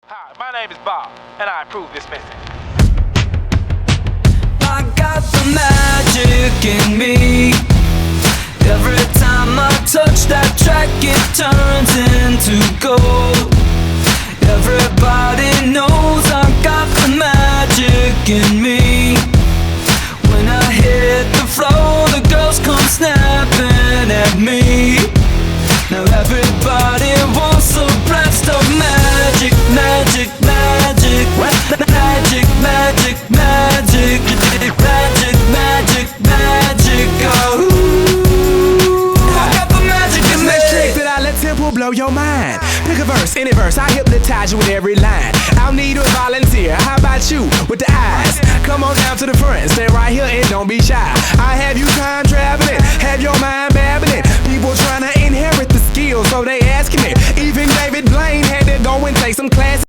Hi, my name is Bob, and I approve this message. I got the magic in me. Every time I touch that track, it turns into gold. Everybody knows I got the magic in me. When I hit the floor, the girls come snapping at me. Now everybody wants a blast of magic, magic, magic, magic, magic, magic, magic, magic, magic, oh. I got the magic in me. Trick that I let tempo blow your mind. Pick a verse, any verse, I hypnotize you with every line. I'll need a volunteer, how about you with the eyes? Come on down to the front, stay right here and don't be shy. I have you time traveling, have your mind babbling. People trying to inherit the skills, so they asking me. Even David Blaine had to go and take some classes.